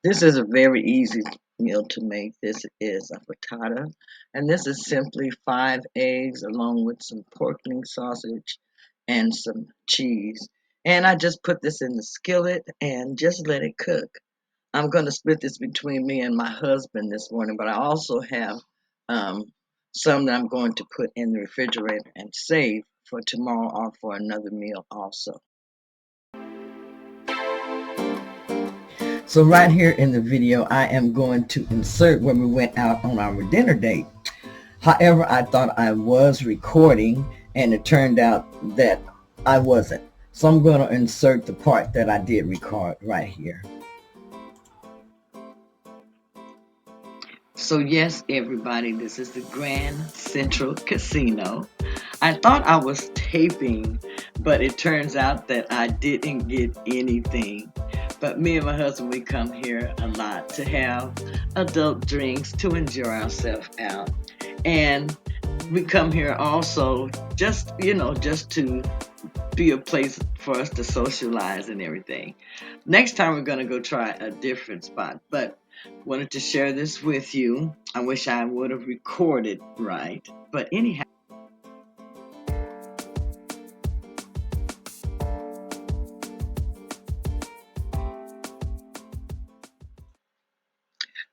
This is a very easy meal to make. This is a frittata, and this is simply 5 eggs along with some pork sausage and some cheese. And I just put this in the skillet and just let it cook. I'm going to split this between me and my husband this morning, but I also have um, some that I'm going to put in the refrigerator and save for tomorrow or for another meal also. So right here in the video, I am going to insert where we went out on our dinner date. However, I thought I was recording and it turned out that I wasn't. So I'm going to insert the part that I did record right here. So yes, everybody, this is the Grand Central Casino. I thought I was taping, but it turns out that I didn't get anything. But me and my husband, we come here a lot to have adult drinks, to enjoy ourselves out. And we come here also just to be a place for us to socialize and everything. Next time we're going to go try a different spot, but wanted to share this with you. I wish I would have recorded right, but anyhow.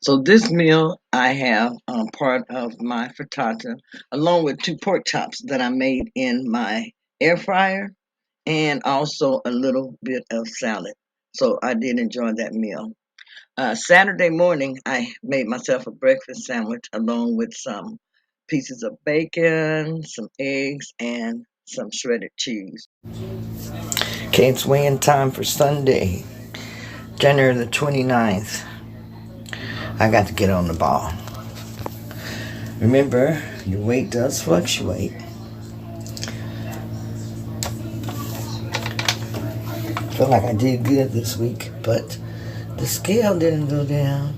So this meal I have part of my frittata along with 2 pork chops that I made in my air fryer and also a little bit of salad. So I did enjoy that meal. Saturday morning, I made myself a breakfast sandwich along with some pieces of bacon, some eggs, and some shredded cheese. Okay, it's weighing time for Sunday, January the 29th. I got to get on the ball. Remember, your weight does fluctuate. Feel like I did good this week, but the scale didn't go down.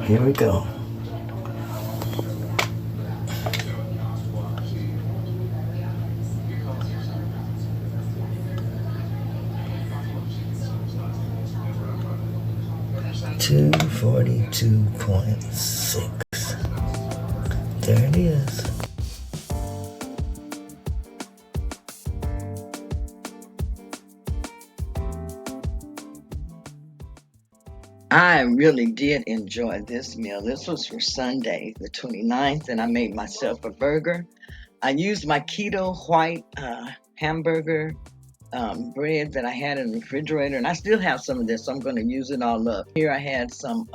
Here we go. $242.6. There it is. I really did enjoy this meal. This was for Sunday, the 29th, and I made myself a burger. I used my keto white hamburger bread that I had in the refrigerator, and I still have some of this, so I'm going to use it all up. Here I had some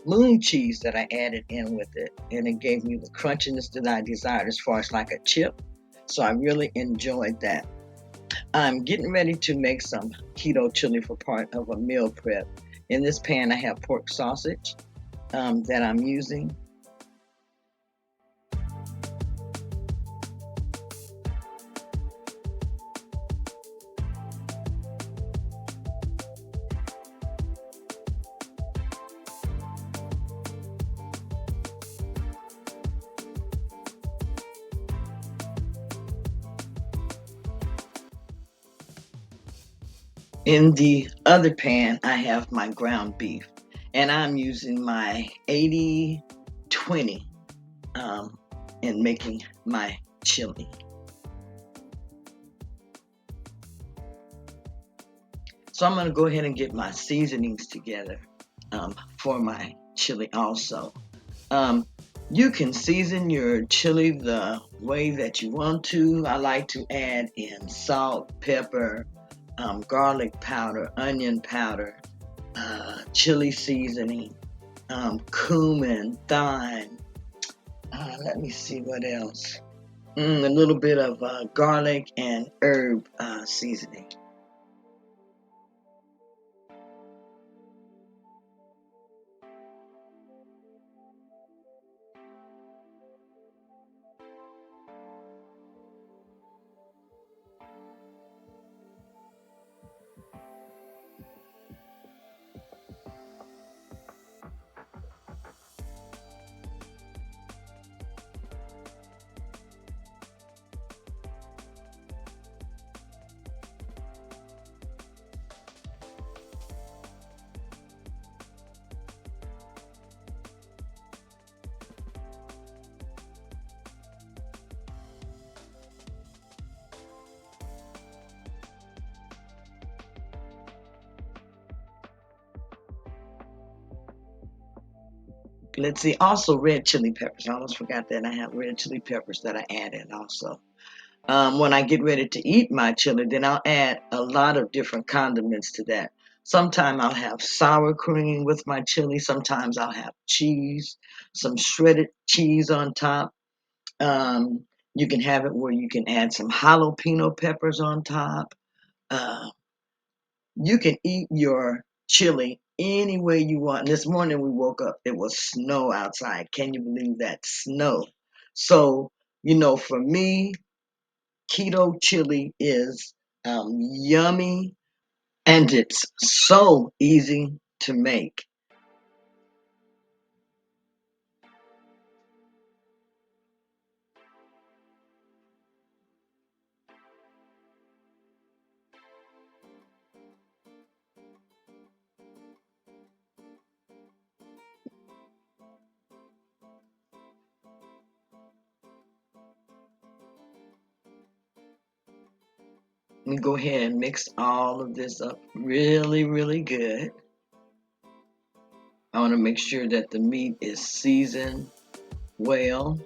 moon cheese that I added in with it, and it gave me the crunchiness that I desired as far as like a chip. So I really enjoyed that. I'm getting ready to make some keto chili for part of a meal prep. In this pan, I have pork sausage that I'm using. In the other pan, I have my ground beef, and I'm using my 80/20 in making my chili. So I'm going to go ahead and get my seasonings together for my chili also. Um, you can season your chili the way that you want to. I like to add in salt, pepper, garlic powder, onion powder, chili seasoning, cumin, thyme. Let me see what else. A little bit of garlic and herb seasoning. let's see, also red chili peppers. I almost forgot that I have red chili peppers that I added also. When I get ready to eat my chili, then I'll add a lot of different condiments to that. Sometimes I'll have sour cream with my chili. Sometimes I'll have cheese, some shredded cheese on top. Um, you can have it where you can add some jalapeno peppers on top. Uh, you can eat your chili any way you want. This morning we woke up, it was snow outside. Can you believe that? Snow. So, for me, keto chili is yummy and it's so easy to make. Let me go ahead and mix all of this up really, really good. I want to make sure that the meat is seasoned well.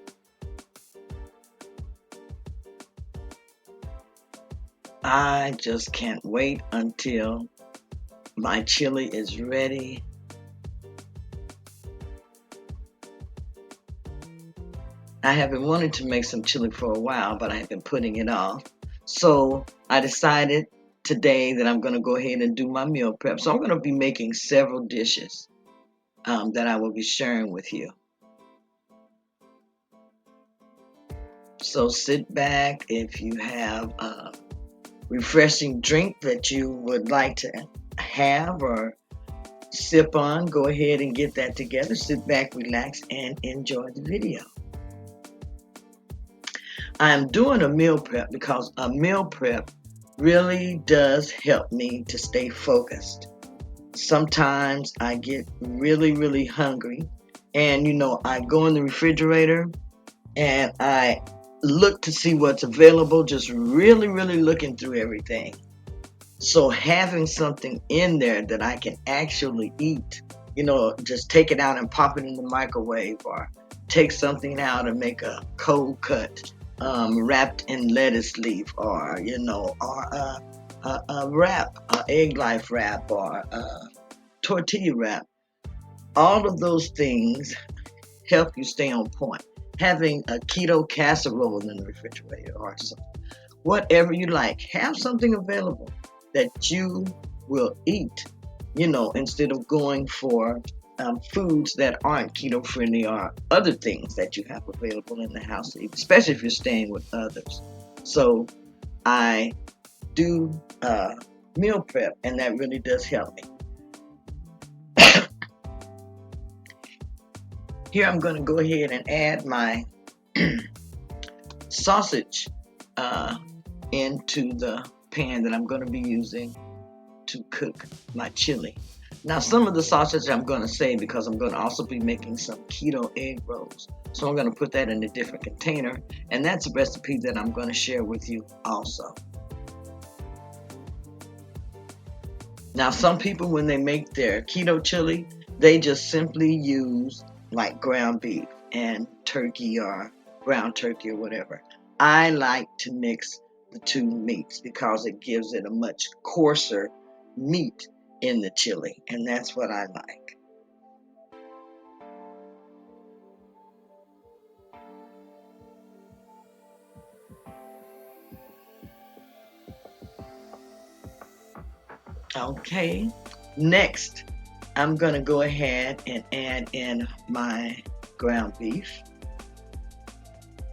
I just can't wait until my chili is ready. I have been wanting to make some chili for a while, but I have been putting it off. So I decided today that I'm going to go ahead and do my meal prep. So I'm going to be making several dishes that I will be sharing with you. So sit back. If you have a refreshing drink that you would like to have or sip on, go ahead and get that together. Sit back, relax, and enjoy the video. I'm doing a meal prep because a meal prep really does help me to stay focused. Sometimes I get really, really hungry, and I go in the refrigerator and I look to see what's available, just really, really looking through everything. So having something in there that I can actually eat, just take it out and pop it in the microwave, or take something out and make a cold cut, wrapped in lettuce leaf, or a wrap, egg life wrap, or a tortilla wrap. All of those things help you stay on point. Having a keto casserole in the refrigerator, or something, whatever you like, have something available that you will eat, instead of going for foods that aren't keto friendly, or other things that you have available in the house to eat, especially if you're staying with others. So I do meal prep, and that really does help me. Here I'm going to go ahead and add my sausage into the pan that I'm going to be using to cook my chili. Now, some of the sausage I'm going to save because I'm going to also be making some keto egg rolls. So I'm going to put that in a different container, and that's a recipe that I'm going to share with you also. Now, some people, when they make their keto chili, they just simply use like ground beef and turkey, or ground turkey, or whatever. I like to mix the two meats because it gives it a much coarser meat in the chili, and that's what I like. Okay, next I'm gonna go ahead and add in my ground beef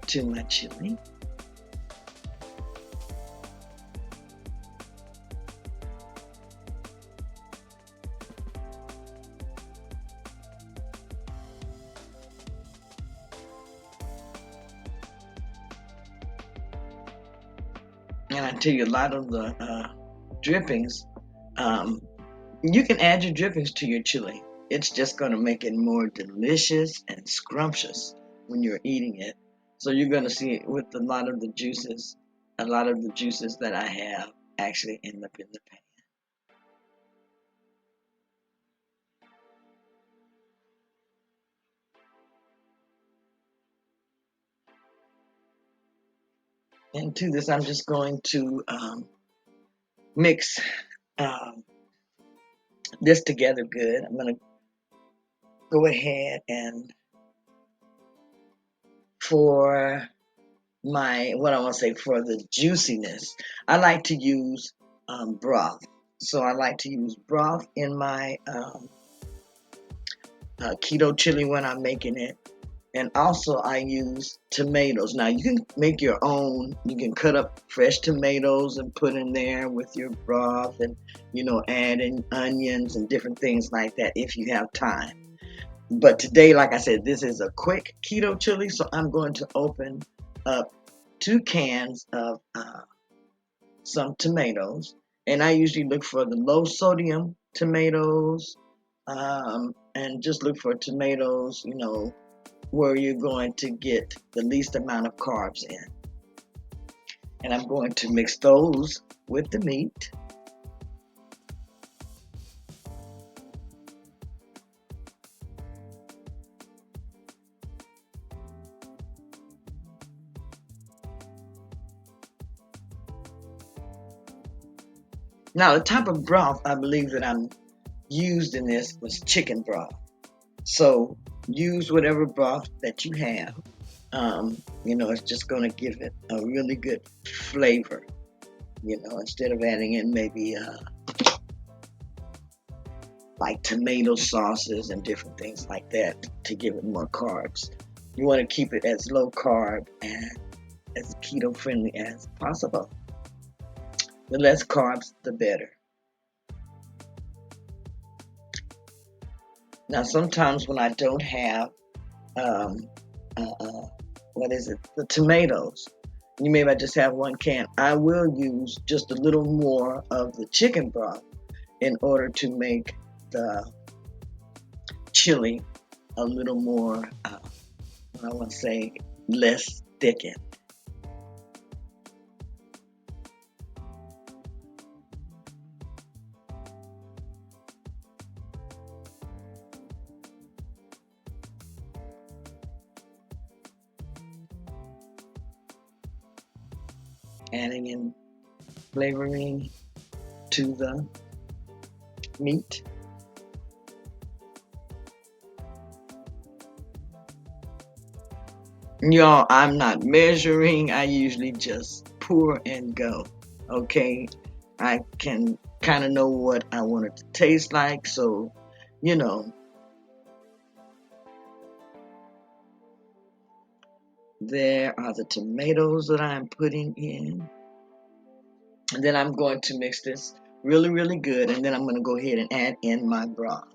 to my chili. And I tell you, a lot of the drippings, um, you can add your drippings to your chili. It's just going to make it more delicious and scrumptious when you're eating it. So you're going to see it with a lot of the juices that I have actually end up in the pan. Into this, I'm just going to mix um, this together good. I'm going to go ahead and for what I want to say for the juiciness, I like to use broth. So I like to use broth in my keto chili when I'm making it. And also I use tomatoes. Now you can make your own. You can cut up fresh tomatoes and put in there with your broth and, add in onions and different things like that if you have time. But today, like I said, this is a quick keto chili. So I'm going to open up 2 cans of some tomatoes. And I usually look for the low sodium tomatoes, and just look for tomatoes, where you're going to get the least amount of carbs in. And I'm going to mix those with the meat. Now, the type of broth I believe that I'm used in this was chicken broth. So use whatever broth that you have. It's just going to give it a really good flavor. Instead of adding in maybe like tomato sauces and different things like that to give it more carbs. You want to keep it as low carb and as keto friendly as possible. The less carbs, the better. Now, sometimes when I don't have, um, the tomatoes, you maybe just have 1 can, I will use just a little more of the chicken broth in order to make the chili a little more, I want to say, less thickened. Adding in flavoring to the meat. Y'all, I'm not measuring. I usually just pour and go. Okay. I can kind of know what I want it to taste like. So, you know, there are the tomatoes that I'm putting in. And then I'm going to mix this really, really good. And then I'm going to go ahead and add in my broth.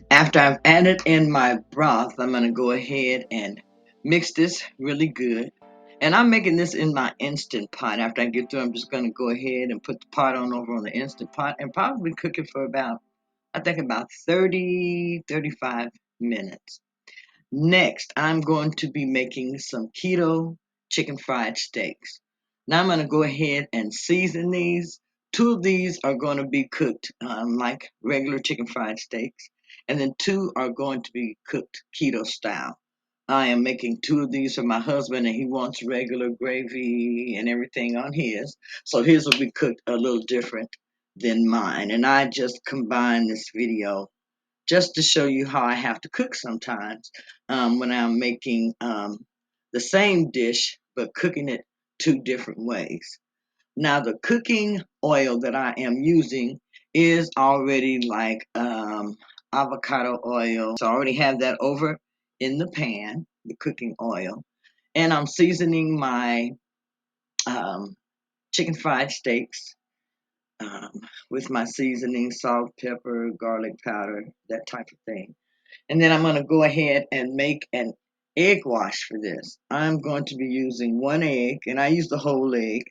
After I've added in my broth, I'm going to go ahead and mix this really good. And I'm making this in my Instant Pot. After I get through, I'm just going to go ahead and put the pot on over on the Instant Pot and probably cook it for about 30, 35 minutes. Next, I'm going to be making some keto chicken fried steaks. Now I'm going to go ahead and season these. 2 of these are going to be cooked like regular chicken fried steaks, and then 2 are going to be cooked keto style. I am making 2 of these for my husband, and he wants regular gravy and everything on his. So his will be cooked a little different than mine. And I just combined this video just to show you how I have to cook sometimes when I'm making the same dish, but cooking it 2 different ways. Now, the cooking oil that I am using is already like avocado oil. So I already have that over in the pan, the cooking oil. And I'm seasoning my chicken fried steaks with my seasoning, salt, pepper, garlic powder, that type of thing. And then I'm going to go ahead and make an egg wash for this. I'm going to be using 1 egg, and I use the whole egg.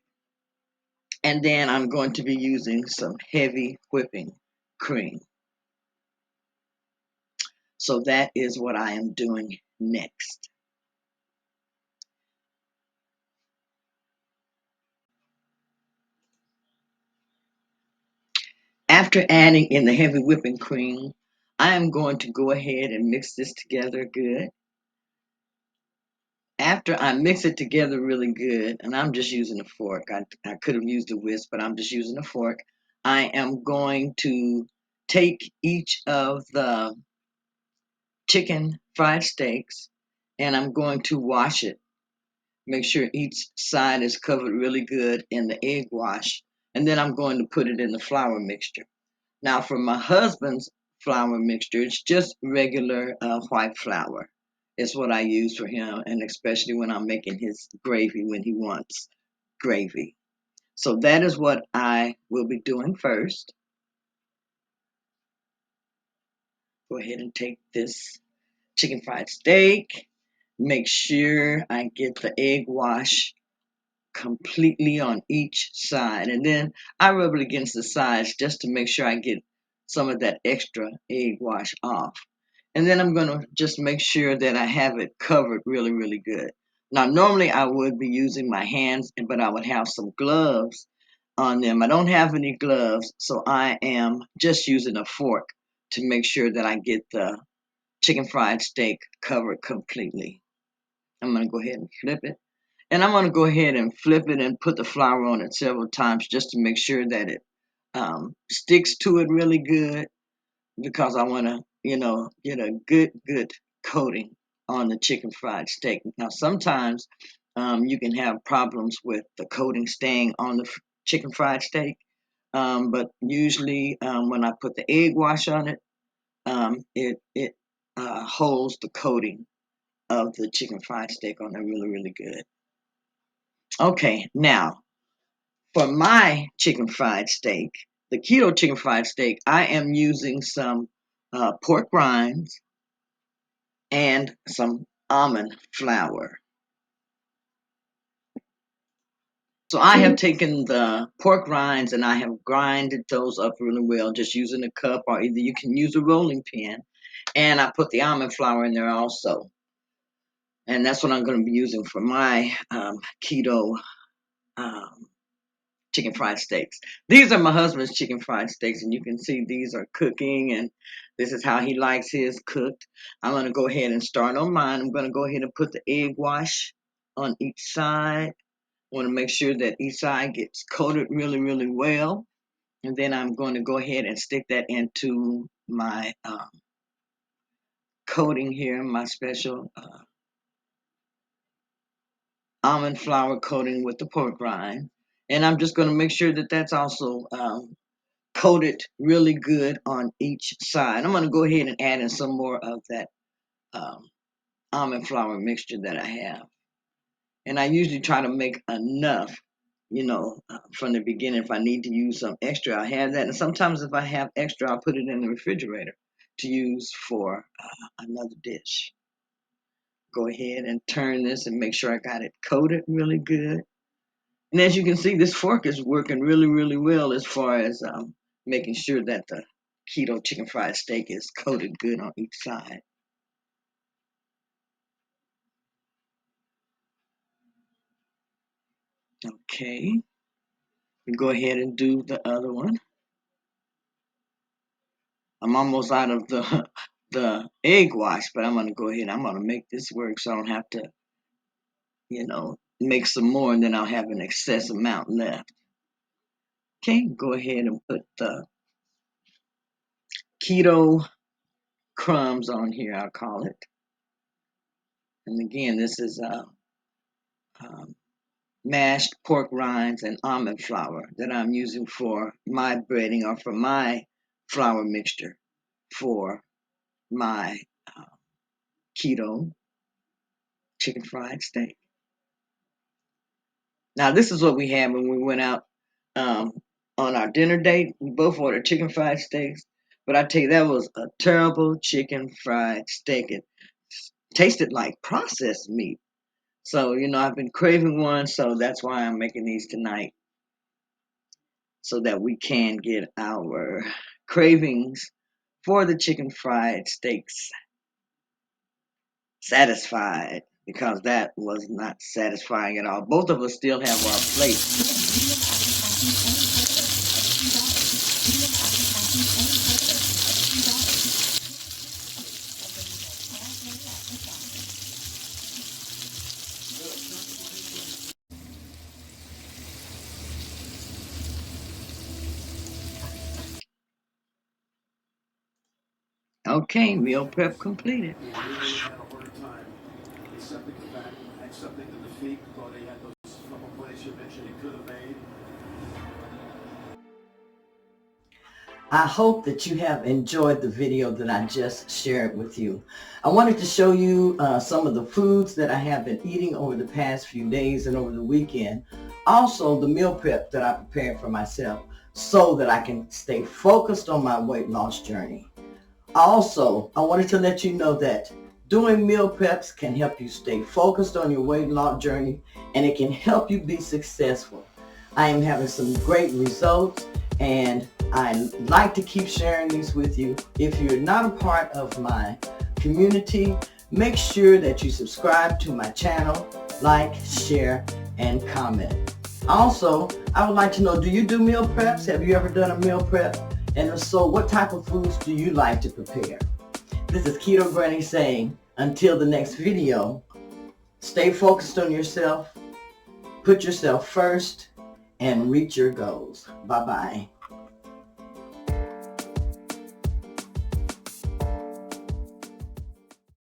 And then I'm going to be using some heavy whipping cream. So that is what I am doing next. After adding in the heavy whipping cream, I am going to go ahead and mix this together good. After I mix it together really good, and I'm just using a fork, I could have used a whisk, but I'm just using a fork. I am going to take each of the chicken fried steaks and I'm going to wash it. Make sure each side is covered really good in the egg wash, and then I'm going to put it in the flour mixture. Now, for my husband's flour mixture, it's just regular white flour. It's what I use for him, and especially when I'm making his gravy when he wants gravy. So that is what I will be doing first. Go ahead and take this chicken fried steak. Make sure I get the egg wash completely on each side. And then I rub it against the sides just to make sure I get some of that extra egg wash off. And then I'm going to just make sure that I have it covered really, really good. Now, normally I would be using my hands, but I would have some gloves on them. I don't have any gloves, so I am just using a fork to make sure that I get the chicken fried steak covered completely. I'm going to go ahead and flip it. And I'm going to go ahead and flip it and put the flour on it several times just to make sure that it sticks to it really good, because I want to, get a good coating on the chicken fried steak. Now, sometimes you can have problems with the coating staying on the chicken fried steak, but usually when I put the egg wash on it, it holds the coating of the chicken fried steak on there really, really good. Okay, now for my chicken fried steak, the keto chicken fried steak, I am using some pork rinds and some almond flour. So I have taken the pork rinds and I have grinded those up really well, just using a cup, or either you can use a rolling pin. And I put the almond flour in there also. And that's what I'm going to be using for my keto um, chicken fried steaks. These are my husband's chicken fried steaks, and you can see these are cooking, and this is how he likes his cooked. I'm going to go ahead and start on mine. I'm going to go ahead and put the egg wash on each side. I want to make sure that each side gets coated really, really well. And then I'm going to go ahead and stick that into my coating here, my special almond flour coating with the pork rind. And I'm just going to make sure that that's also coated really good on each side. I'm going to go ahead and add in some more of that um, almond flour mixture that I have. And I usually try to make enough, from the beginning. If I need to use some extra, I have that. And sometimes if I have extra, I'll put it in the refrigerator to use for another dish. Go ahead and turn this and make sure I got it coated really good. And as you can see, this fork is working really, really well as far as making sure that the keto chicken fried steak is coated good on each side. Okay, we go ahead and do the other one. I'm almost out of the the egg wash, but I'm gonna go ahead. I'm gonna make this work so I don't have to, make some more, and then I'll have an excess amount left. Okay, go ahead and put the keto crumbs on here. I'll call it. And again, this is um, mashed pork rinds and almond flour that I'm using for my breading, or for my flour mixture for my uh, keto chicken fried steak. Now, this is what we had when we went out um, on our dinner date. We both ordered chicken fried steaks. But I tell you, that was a terrible chicken fried steak. It tasted like processed meat. So, I've been craving one, so that's why I'm making these tonight, so that we can get our cravings for the chicken fried steaks satisfied, because that was not satisfying at all. Both of us still have our plates. Okay, meal prep completed. He really had a hard time accepting the fact, accepting the defeat. Thought he had those couple plays you mentioned he could have made. I hope that you have enjoyed the video that I just shared with you. I wanted to show you some of the foods that I have been eating over the past few days and over the weekend. Also, the meal prep that I prepared for myself so that I can stay focused on my weight loss journey. Also, I wanted to let you know that doing meal preps can help you stay focused on your weight loss journey, and it can help you be successful. I am having some great results, and I like to keep sharing these with you. If you're not a part of my community, make sure that you subscribe to my channel, like, share, and comment. Also, I would like to know, do you do meal preps? Have you ever done a meal prep? And if so, what type of foods do you like to prepare? This is Keto Granny saying, until the next video, stay focused on yourself, put yourself first, and reach your goals. Bye-bye.